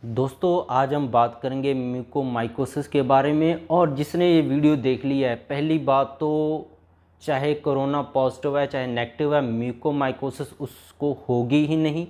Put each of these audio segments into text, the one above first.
दोस्तों आज हम बात करेंगे म्यूकोमाइकोसिस के बारे में। और जिसने ये वीडियो देख लिया है, पहली बात तो चाहे कोरोना पॉजिटिव है चाहे नेगेटिव है, म्यूकोमाइकोसिस उसको होगी ही नहीं।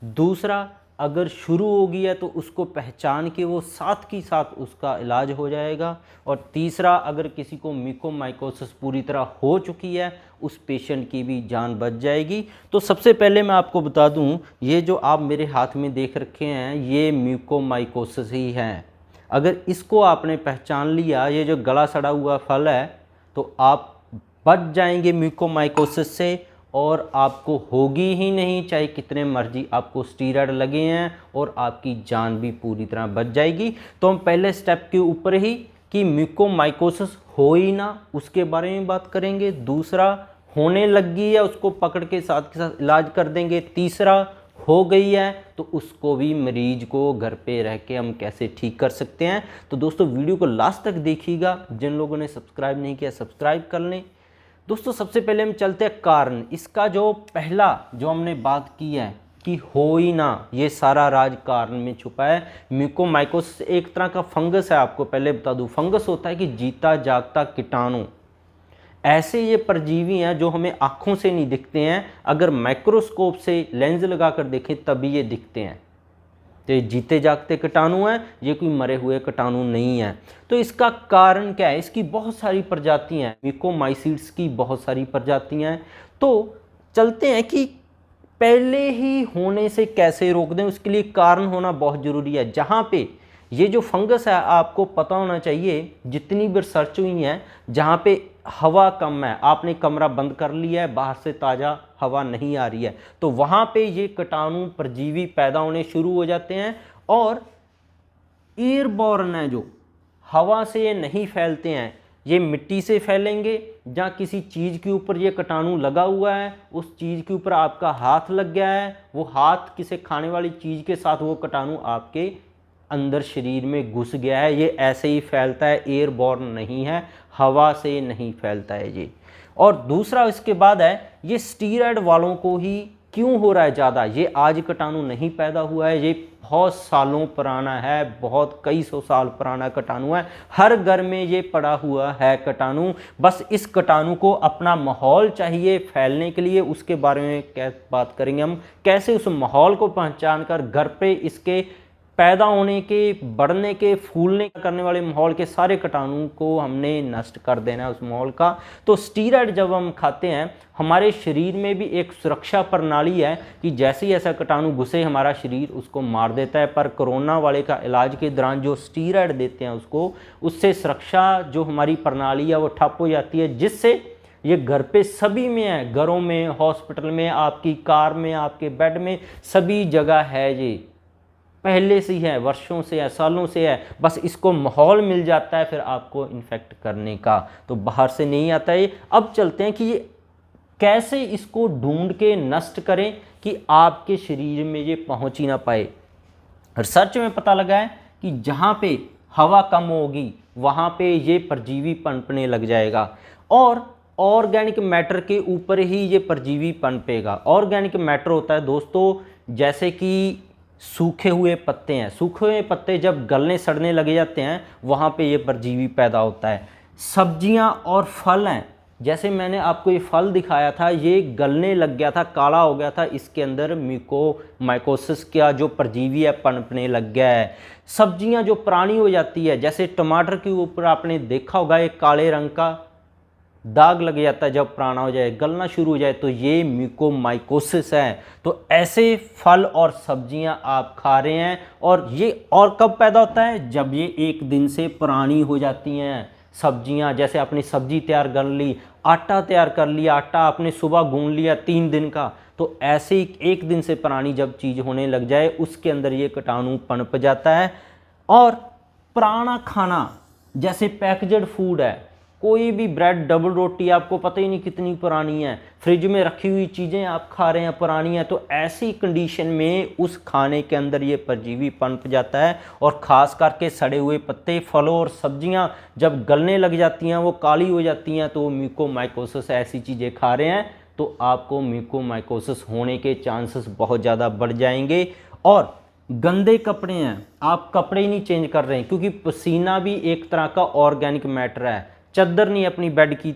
दूसरा, अगर शुरू हो गई है तो उसको पहचान के वो साथ की साथ उसका इलाज हो जाएगा। और तीसरा, अगर किसी को म्यूकोमाइकोसिस पूरी तरह हो चुकी है, उस पेशेंट की भी जान बच जाएगी। तो सबसे पहले मैं आपको बता दूं, ये जो आप मेरे हाथ में देख रखे हैं ये म्यूकोमाइकोसिस ही है। अगर इसको आपने पहचान लिया, ये जो गला सड़ा हुआ फल है, तो आप बच जाएंगे म्यूकोमाइकोसिस से और आपको होगी ही नहीं, चाहे कितने मर्जी आपको स्टीरॉयड लगे हैं, और आपकी जान भी पूरी तरह बच जाएगी। तो हम पहले स्टेप के ऊपर ही कि म्यूकोमाइकोसिस हो ही ना, उसके बारे में बात करेंगे। दूसरा, होने लगी है उसको पकड़ के साथ इलाज कर देंगे। तीसरा, हो गई है तो उसको भी मरीज को घर पे रह के हम कैसे ठीक कर सकते हैं। तो दोस्तों वीडियो को लास्ट तक देखिएगा। जिन लोगों ने सब्सक्राइब नहीं किया सब्सक्राइब कर लें। दोस्तों सबसे पहले हम चलते हैं कारण। इसका जो पहला जो हमने बात की है कि हो ही ना, ये सारा राज कारण में छुपा है। म्यूकोमाइकोसिस एक तरह का फंगस है, आपको पहले बता दूं। फंगस होता है कि जीता जागता कीटाणु। ऐसे ये परजीवी हैं जो हमें आँखों से नहीं दिखते हैं, अगर माइक्रोस्कोप से लेंस लगाकर देखें तभी ये दिखते हैं। तो ये जीते जागते कीटाणु हैं, ये कोई मरे हुए कीटाणु नहीं है। तो इसका कारण क्या है? इसकी बहुत सारी प्रजातियां हैं, म्यूकोमाइसीट्स की बहुत सारी प्रजातियां हैं। तो चलते हैं कि पहले ही होने से कैसे रोक दें, उसके लिए कारण होना बहुत ज़रूरी है। जहाँ पे ये जो फंगस है, आपको पता होना चाहिए, जितनी भी रिसर्च हुई है, जहाँ पे हवा कम है, आपने कमरा बंद कर लिया है, बाहर से ताज़ा हवा नहीं आ रही है, तो वहाँ पे ये कीटाणु परजीवी पैदा होने शुरू हो जाते हैं। और एयरबॉर्न है, जो हवा से ये नहीं फैलते हैं, ये मिट्टी से फैलेंगे। जहाँ किसी चीज़ के ऊपर ये कीटाणु लगा हुआ है, उस चीज़ के ऊपर आपका हाथ लग गया है, वो हाथ किसी खाने वाली चीज़ के साथ वो कीटाणु आपके अंदर शरीर में घुस गया है, ये ऐसे ही फैलता है, एयरबॉर्न नहीं है, हवा से नहीं फैलता है ये। और दूसरा इसके बाद है, ये स्टीरॉयड वालों को ही क्यों हो रहा है ज़्यादा? ये आज कीटाणु नहीं पैदा हुआ है, ये बहुत सालों पुराना है, बहुत कई सौ साल पुराना कीटाणु है। हर घर में ये पड़ा हुआ है कीटाणु। बस इस कीटाणु को अपना माहौल चाहिए फैलने के लिए। उसके बारे में क्या बात करेंगे हम, कैसे उस माहौल को पहचान कर घर पे इसके पैदा होने के, बढ़ने के, फूलने करने वाले माहौल के सारे कीटाणु को हमने नष्ट कर देना है उस माहौल का। तो स्टीरॉयड जब हम खाते हैं, हमारे शरीर में भी एक सुरक्षा प्रणाली है कि जैसे ही ऐसा कीटाणु घुसे हमारा शरीर उसको मार देता है। पर कोरोना वाले का इलाज के दौरान जो स्टीरॉयड देते हैं उसको, उससे सुरक्षा जो हमारी प्रणाली है वो ठप हो जाती है, जिससे ये घर पे सभी में है, घरों में, हॉस्पिटल में, आपकी कार में, आपके बेड में, सभी जगह है। ये पहले से ही है, वर्षों से है, सालों से है, बस इसको माहौल मिल जाता है फिर आपको इन्फेक्ट करने का, तो बाहर से नहीं आता है। अब चलते हैं कि ये कैसे इसको ढूंढ के नष्ट करें कि आपके शरीर में ये पहुंच ही ना पाए। रिसर्च में पता लगा है कि जहाँ पे हवा कम होगी वहाँ पे ये परजीवी पनपने लग जाएगा, और ऑर्गेनिक मैटर के ऊपर ही ये परजीवी पनपेगा। ऑर्गेनिक मैटर होता है दोस्तों, जैसे कि सूखे हुए पत्ते हैं, सूखे हुए पत्ते जब गलने सड़ने लगे जाते हैं वहाँ पे ये परजीवी पैदा होता है। सब्जियाँ और फल हैं, जैसे मैंने आपको ये फल दिखाया था, ये गलने लग गया था, काला हो गया था, इसके अंदर म्यूकोमाइकोसिस का जो परजीवी है पनपने लग गया है। सब्जियाँ जो पुरानी हो जाती है, जैसे टमाटर के ऊपर आपने देखा होगा एक काले रंग का दाग लग जाता है, जब पुराना हो जाए, गलना शुरू हो जाए, तो ये म्यूकोमाइकोसिस है। तो ऐसे फल और सब्जियां आप खा रहे हैं, और ये और कब पैदा होता है? जब ये एक दिन से पुरानी हो जाती हैं सब्जियां। जैसे आपने सब्जी तैयार कर ली, आटा तैयार कर लिया, आटा आपने सुबह गूंद लिया 3 दिन का, तो ऐसे ही एक दिन से पुरानी जब चीज़ होने लग जाए उसके अंदर ये कीटाणु पनप जाता है। और पुराना खाना, जैसे पैकेज्ड फूड है, कोई भी ब्रेड, डबल रोटी, आपको पता ही नहीं कितनी पुरानी है, फ्रिज में रखी हुई चीज़ें आप खा रहे हैं पुरानी है, तो ऐसी कंडीशन में उस खाने के अंदर ये परजीवी पनप जाता है। और ख़ास करके सड़े हुए पत्ते, फलों और सब्जियां जब गलने लग जाती हैं, वो काली हो जाती हैं, तो म्यूकोमाइकोसिस ऐसी चीज़ें खा रहे हैं, तो आपको म्यूकोमाइकोसिस होने के चांसेस बहुत ज़्यादा बढ़ जाएंगे। और गंदे कपड़े हैं, आप कपड़े ही नहीं चेंज कर रहे हैं, क्योंकि पसीना भी एक तरह का ऑर्गेनिक मैटर है। चद्दर नहीं अपनी बेड की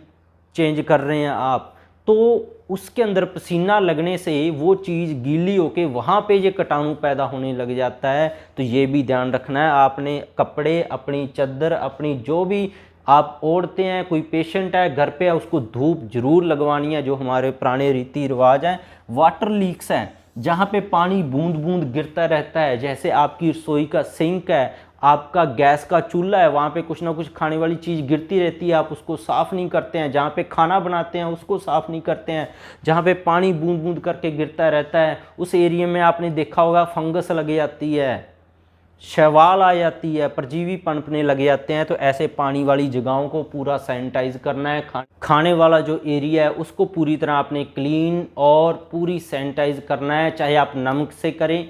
चेंज कर रहे हैं आप, तो उसके अंदर पसीना लगने से वो चीज़ गीली होके वहाँ पे ये कीटाणु पैदा होने लग जाता है। तो ये भी ध्यान रखना है आपने, कपड़े, अपनी चद्दर, अपनी जो भी आप ओढ़ते हैं, कोई पेशेंट है घर पे है, उसको धूप जरूर लगवानी है, जो हमारे पुराने रीति रिवाज हैं। वाटर लीक्स हैं, जहाँ पे पानी बूंद बूंद गिरता रहता है, जैसे आपकी रसोई का सिंक है, आपका गैस का चूल्हा है, वहाँ पे कुछ ना कुछ खाने वाली चीज़ गिरती रहती है, आप उसको साफ़ नहीं करते हैं। जहाँ पे खाना बनाते हैं उसको साफ़ नहीं करते हैं, जहाँ पे पानी बूंद बूंद करके गिरता रहता है, उस एरिया में आपने देखा होगा फंगस लग जाती है, शैवाल आ जाती है, परजीवी पनपने लग जाते हैं। तो ऐसे पानी वाली जगहों को पूरा सैनिटाइज करना है। खाने वाला जो एरिया है उसको पूरी तरह आपने क्लीन और पूरी सैनिटाइज करना है, चाहे आप नमक से करें,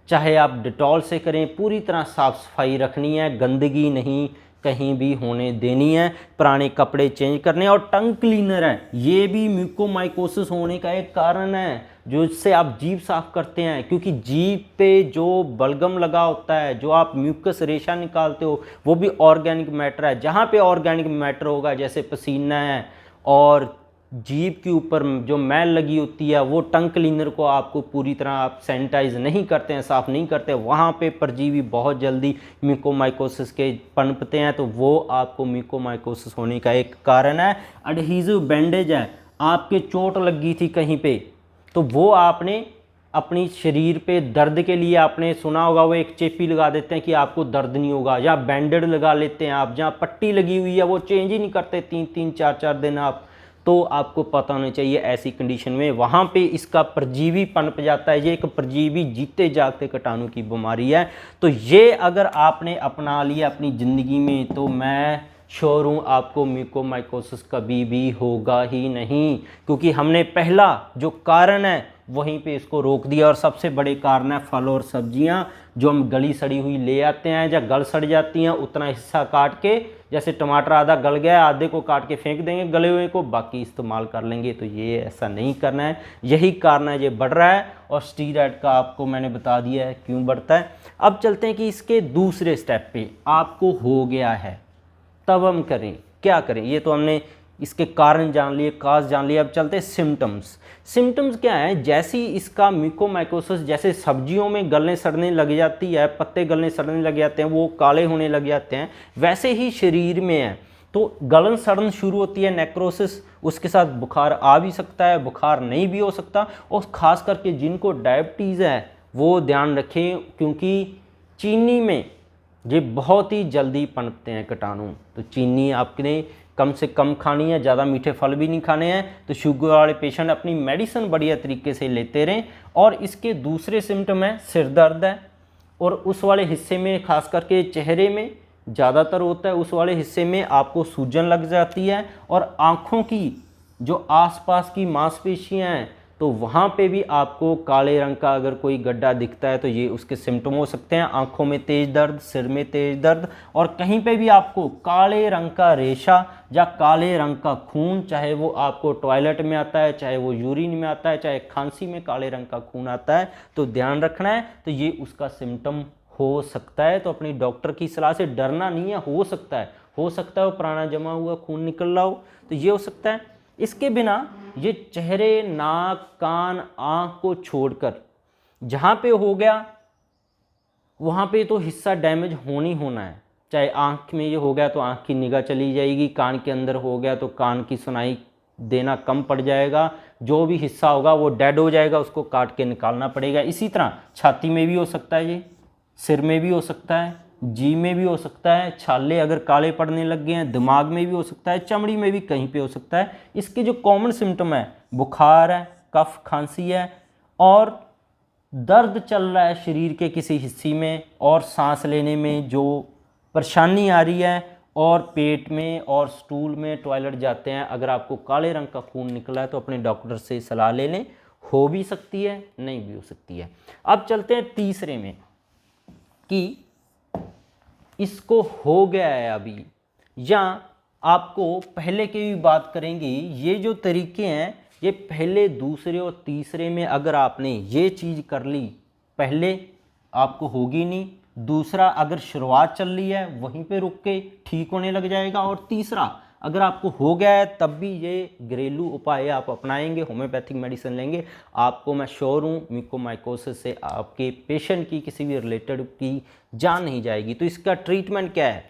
चाहे आप डिटॉल से करें, पूरी तरह साफ़ सफाई रखनी है, गंदगी नहीं कहीं भी होने देनी है। पुराने कपड़े चेंज करने, और टंग क्लीनर है, ये भी म्यूकोमाइकोसिस होने का एक कारण है, जो इससे आप जीभ साफ करते हैं, क्योंकि जीभ पे जो बलगम लगा होता है, जो आप म्यूकस रेशा निकालते हो, वो भी ऑर्गेनिक मैटर है। जहाँ पे ऑर्गेनिक मैटर होगा, जैसे पसीना है और जीभ के ऊपर जो मैल लगी होती है, वो टंग क्लीनर को आपको पूरी तरह आप सैनिटाइज नहीं करते हैं, साफ़ नहीं करते, वहाँ पे परजीवी बहुत जल्दी म्यूकोमाइकोसिस के पनपते हैं, तो वो आपको म्यूकोमाइकोसिस होने का एक कारण है। एडहीजिव बैंडेज है, आपके चोट लगी थी कहीं पे, तो वो आपने अपनी शरीर पे दर्द के लिए आपने सुना होगा, वो एक चेपी लगा देते हैं कि आपको दर्द नहीं होगा, या बैंडेड लगा लेते हैं आप, जहाँ पट्टी लगी हुई है वो चेंज ही नहीं करते 3-3 4-4 दिन आप, तो आपको पता होना चाहिए ऐसी कंडीशन में वहाँ पे इसका परजीवी पनप जाता है। ये एक परजीवी जीते जागते कीटाणु की बीमारी है। तो ये अगर आपने अपना लिया अपनी ज़िंदगी में, तो मैं श्योर हूँ आपको म्यूकोमाइकोसिस कभी भी होगा ही नहीं, क्योंकि हमने पहला जो कारण है वहीं पे इसको रोक दिया। और सबसे बड़े कारण है फल और सब्जियां, जो हम गली सड़ी हुई ले आते हैं, या गल सड़ जाती हैं, उतना हिस्सा काट के, जैसे टमाटर आधा गल गया, आधे को काट के फेंक देंगे, गले हुए को बाकी इस्तेमाल कर लेंगे। तो ये ऐसा नहीं करना है, यही कारण है ये बढ़ रहा है। और स्टीरॉयड का आपको मैंने बता दिया है क्यों बढ़ता है। अब चलते हैं कि इसके दूसरे स्टेप पे, आपको हो गया है तब हम करें क्या करें। ये तो हमने इसके कारण जान लिए, काज जान लिए। अब चलते हैं सिम्टम्स। सिम्टम्स क्या है, जैसी इसका म्यूकोमाइकोसिस, जैसे सब्जियों में गलने सड़ने लग जाती है, पत्ते गलने सड़ने लग जाते हैं, वो काले होने लग जाते हैं, वैसे ही शरीर में है। तो गलन सड़न शुरू होती है, नेक्रोसिस, उसके साथ बुखार आ भी सकता है, बुखार नहीं भी हो सकता। और ख़ास करके जिनको डायबिटीज़ है वो ध्यान रखें, क्योंकि चीनी में ये बहुत ही जल्दी पनपते हैं कीटाणु। तो चीनी आपने कम से कम खानी है, ज़्यादा मीठे फल भी नहीं खाने हैं। तो शुगर वाले पेशेंट अपनी मेडिसिन बढ़िया तरीके से लेते रहें। और इसके दूसरे सिम्टम है सिर दर्द है, और उस वाले हिस्से में खास करके चेहरे में ज़्यादातर होता है, उस वाले हिस्से में आपको सूजन लग जाती है। और आँखों की जो आसपास की मांसपेशियाँ हैं, तो वहाँ पे भी आपको काले रंग का अगर कोई गड्ढा दिखता है तो ये उसके सिम्टम हो सकते हैं। आंखों में तेज दर्द, सिर में तेज दर्द, और कहीं पे भी आपको काले रंग का रेशा या काले रंग का खून, चाहे वो आपको टॉयलेट में आता है, चाहे वो यूरिन में आता है, चाहे खांसी में काले रंग का खून आता है, तो ध्यान रखना है। तो ये उसका सिम्टम हो सकता है। तो अपनी डॉक्टर की सलाह से डरना नहीं है, हो सकता है वो पुराना जमा हुआ खून निकल रहा हो, तो ये हो सकता है। इसके बिना ये चेहरे, नाक, कान, आँख को छोड़कर जहाँ पे हो गया वहाँ पे तो हिस्सा डैमेज होनी होना है। चाहे आँख में ये हो गया तो आँख की निगाह चली जाएगी, कान के अंदर हो गया तो कान की सुनाई देना कम पड़ जाएगा, जो भी हिस्सा होगा वो डेड हो जाएगा, उसको काट के निकालना पड़ेगा। इसी तरह छाती में भी हो सकता है, ये सिर में भी हो सकता है, जीभ में भी हो सकता है, छाले अगर काले पड़ने लग गए हैं, दिमाग में भी हो सकता है, चमड़ी में भी कहीं पे हो सकता है। इसके जो कॉमन सिम्टम है, बुखार है, कफ खांसी है, और दर्द चल रहा है शरीर के किसी हिस्से में, और सांस लेने में जो परेशानी आ रही है, और पेट में और स्टूल में, टॉयलेट जाते हैं, अगर आपको काले रंग का खून निकला है तो अपने डॉक्टर से सलाह ले लें। हो भी सकती है, नहीं भी हो सकती है। अब चलते हैं तीसरे में कि इसको हो गया है अभी, या आपको पहले की भी बात करेंगे। ये जो तरीके हैं ये पहले, दूसरे और तीसरे में अगर आपने ये चीज़ कर ली, पहले आपको होगी नहीं। दूसरा, अगर शुरुआत चल रही है वहीं पे रुक के ठीक होने लग जाएगा। और तीसरा, अगर आपको हो गया है तब भी ये घरेलू उपाय आप अपनाएंगे, होम्योपैथिक मेडिसिन लेंगे, आपको मैं श्योर हूँ म्यूकोरमाइकोसिस से आपके पेशेंट की किसी भी रिलेटेड की जान नहीं जाएगी। तो इसका ट्रीटमेंट क्या है?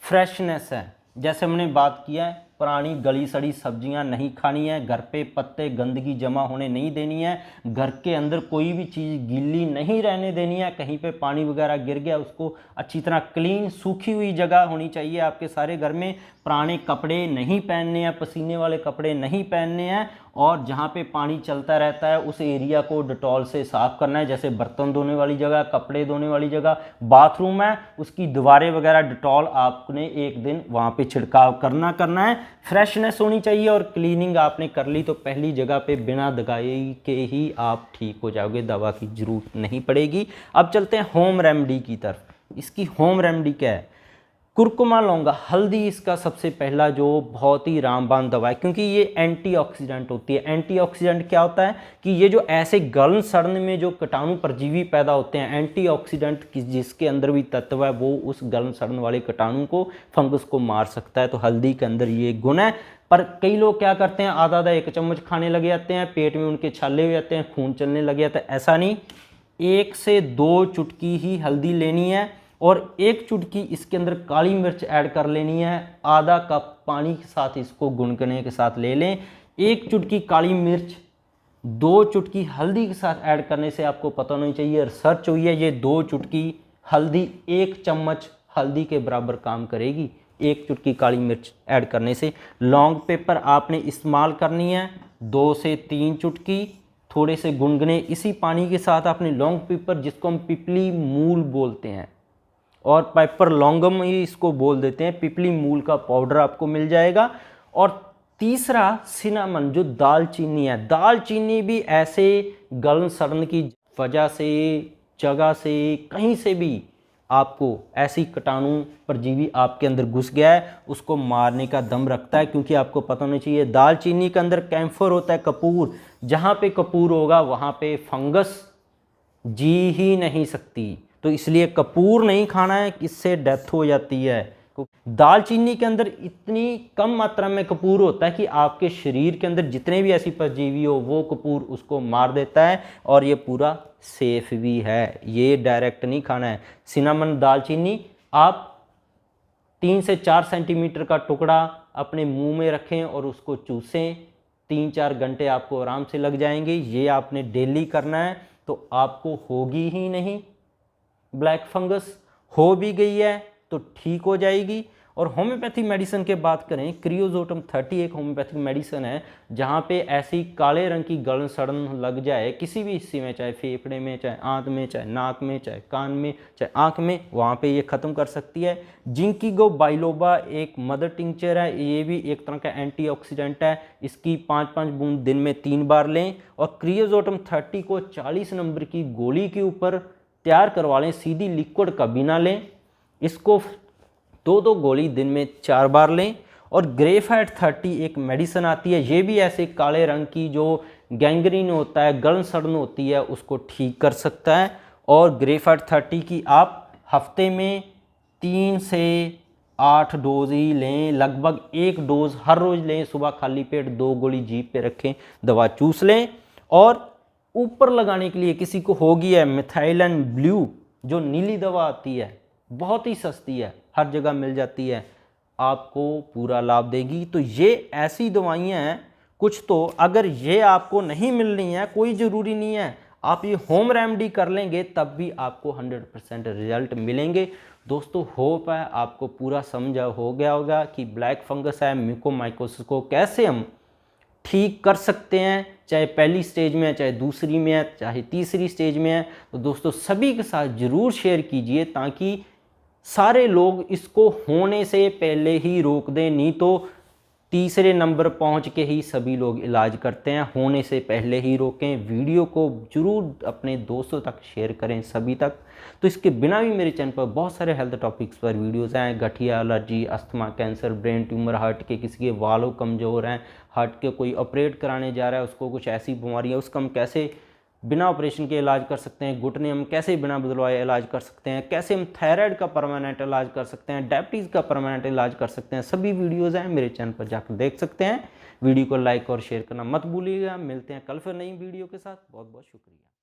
फ्रेशनेस है। जैसे हमने बात किया है, पुरानी गली सड़ी सब्जियां नहीं खानी है, घर पे पत्ते गंदगी जमा होने नहीं देनी है, घर के अंदर कोई भी चीज़ गीली नहीं रहने देनी है। कहीं पे पानी वगैरह गिर गया उसको अच्छी तरह क्लीन सूखी हुई जगह होनी चाहिए आपके सारे घर में। पुराने कपड़े नहीं पहनने हैं, पसीने वाले कपड़े नहीं पहनने हैं, और जहाँ पे पानी चलता रहता है उस एरिया को डिटॉल से साफ़ करना है। जैसे बर्तन धोने वाली जगह, कपड़े धोने वाली जगह, बाथरूम है, उसकी दीवारें वगैरह डिटॉल आपने एक दिन वहाँ पे छिड़काव करना है। फ्रेशनेस होनी चाहिए और क्लीनिंग आपने कर ली तो पहली जगह पे बिना दवाई के ही आप ठीक हो जाओगे, दवा की ज़रूरत नहीं पड़ेगी। अब चलते हैं होम रेमेडी की तरफ। इसकी होम रेमेडी क्या है? कुरकुमा लौंगा, हल्दी इसका सबसे पहला जो बहुत ही रामबाण दवा है, क्योंकि ये एंटीऑक्सीडेंट होती है। एंटीऑक्सीडेंट क्या होता है कि ये जो ऐसे गलन सड़न में जो कीटाणु परजीवी पैदा होते हैं, एंटीऑक्सीडेंट जिसके अंदर भी तत्व है वो उस गलन सड़न वाले कीटाणु को, फंगस को मार सकता है। तो हल्दी के अंदर ये गुण है। पर कई लोग क्या करते हैं, आधा आधा 1 चम्मच खाने लग जाते हैं, पेट में उनके छाले हो जाते हैं, खून चलने लग जाता है। ऐसा नहीं, 1 से 2 चुटकी ही हल्दी लेनी है और 1 चुटकी इसके अंदर काली मिर्च ऐड कर लेनी है। आधा कप पानी के साथ इसको गुनगुने के साथ ले लें। 1 चुटकी काली मिर्च 2 चुटकी हल्दी के साथ ऐड करने से आपको पता होना चाहिए, रिसर्च हुई है, ये 2 चुटकी हल्दी 1 चम्मच हल्दी के बराबर काम करेगी 1 चुटकी काली मिर्च ऐड करने से। लौंग पेपर आपने इस्तेमाल करनी है 2 से 3 चुटकी, थोड़े से गुनगुने इसी पानी के साथ आपने लौंग पेपर, जिसको हम पिपली मूल बोलते हैं और पेपर लौंगम ही इसको बोल देते हैं, पिपली मूल का पाउडर आपको मिल जाएगा। और तीसरा, सिनामन जो दालचीनी है, दालचीनी भी ऐसे गलन सड़न की वजह से, जगह से, कहीं से भी आपको ऐसी कीटाणु परजीवी आपके अंदर घुस गया है उसको मारने का दम रखता है। क्योंकि आपको पता होना चाहिए दालचीनी के अंदर कैम्फर होता है, कपूर, जहाँ पे कपूर होगा वहाँ पे फंगस जी ही नहीं सकती। तो इसलिए कपूर नहीं खाना है, इससे डेथ हो जाती है। दालचीनी के अंदर इतनी कम मात्रा में कपूर होता है कि आपके शरीर के अंदर जितने भी ऐसी परजीवी हो वो कपूर उसको मार देता है, और ये पूरा सेफ भी है, ये डायरेक्ट नहीं खाना है। सिनामन दालचीनी आप 3 से 4 सेंटीमीटर का टुकड़ा अपने मुंह में रखें और उसको चूसें, 3-4 घंटे आपको आराम से लग जाएंगे। ये आपने डेली करना है तो आपको होगी ही नहीं ब्लैक फंगस। हो भी गई है तो ठीक हो जाएगी। और होम्योपैथिक मेडिसिन के बात करें, क्रियोजोटम 30 एक होम्योपैथिक मेडिसिन है जहाँ पे ऐसी काले रंग की गलन सड़न लग जाए किसी भी हिस्से में, चाहे फेफड़े में, चाहे आंत में, चाहे नाक में, चाहे कान में, चाहे आंख में, वहाँ पे ये ख़त्म कर सकती है। जिंकीगो बाइलोबा एक मदर टिंचर है, ये भी एक तरह का एंटीऑक्सीडेंट है, इसकी 5-5 बूंद दिन में 3 बार लें। और क्रियोजोटम 30 को 40 नंबर की गोली के ऊपर तैयार करवा लें, सीधी लिक्विड कभी ना लें, इसको 2-2 गोली दिन में 4 बार लें। और ग्रेफाइट 30 एक मेडिसिन आती है, ये भी ऐसे काले रंग की जो गैंग्रीन होता है, गलन सड़न होती है, उसको ठीक कर सकता है। और ग्रेफाइट 30 की आप हफ्ते में 3 से 8 डोज ही लें, लगभग 1 डोज हर रोज़ लें। सुबह खाली पेट 2 गोली जीभ पे रखें, दवा चूस लें। और ऊपर लगाने के लिए किसी को होगी है मिथाइलन ब्लू, जो नीली दवा आती है, बहुत ही सस्ती है, हर जगह मिल जाती है, आपको पूरा लाभ देगी। तो ये ऐसी दवाइयाँ हैं कुछ, तो अगर ये आपको नहीं मिल रही हैं, कोई ज़रूरी नहीं है, आप ये होम रेमेडी कर लेंगे तब भी आपको 100% रिजल्ट मिलेंगे। दोस्तों होप है आपको पूरा समझा हो गया होगा कि ब्लैक फंगस है, म्यूकोरमाइकोसिस को कैसे हम ठीक कर सकते हैं, चाहे पहली स्टेज में है, चाहे दूसरी में है, चाहे तीसरी स्टेज में है। तो दोस्तों सभी के साथ ज़रूर शेयर कीजिए ताकि सारे लोग इसको होने से पहले ही रोक दें, नहीं तो तीसरे नंबर पहुंच के ही सभी लोग इलाज करते हैं। होने से पहले ही रोकें। वीडियो को जरूर अपने दोस्तों तक शेयर करें, सभी तक। तो इसके बिना भी मेरे चैनल पर बहुत सारे हेल्थ टॉपिक्स पर वीडियोज़ हैं, गठिया, allergy, asthma, cancer, brain tumour, heart के किसी के वालों कमज़ोर हैं, हार्ट के कोई ऑपरेट कराने जा रहा है, उसको कुछ ऐसी बीमारी है, उसका हम कैसे बिना ऑपरेशन के इलाज कर सकते हैं, घुटने हम कैसे बिना बदलवाए इलाज कर सकते हैं, कैसे हम थायराइड का परमानेंट इलाज कर सकते हैं, डायबिटीज़ का परमानेंट इलाज कर सकते हैं, सभी वीडियोज़ हैं मेरे चैनल पर जाकर देख सकते हैं। वीडियो को लाइक और शेयर करना मत भूलिएगा। मिलते हैं कल फिर नई वीडियो के साथ। बहुत बहुत शुक्रिया।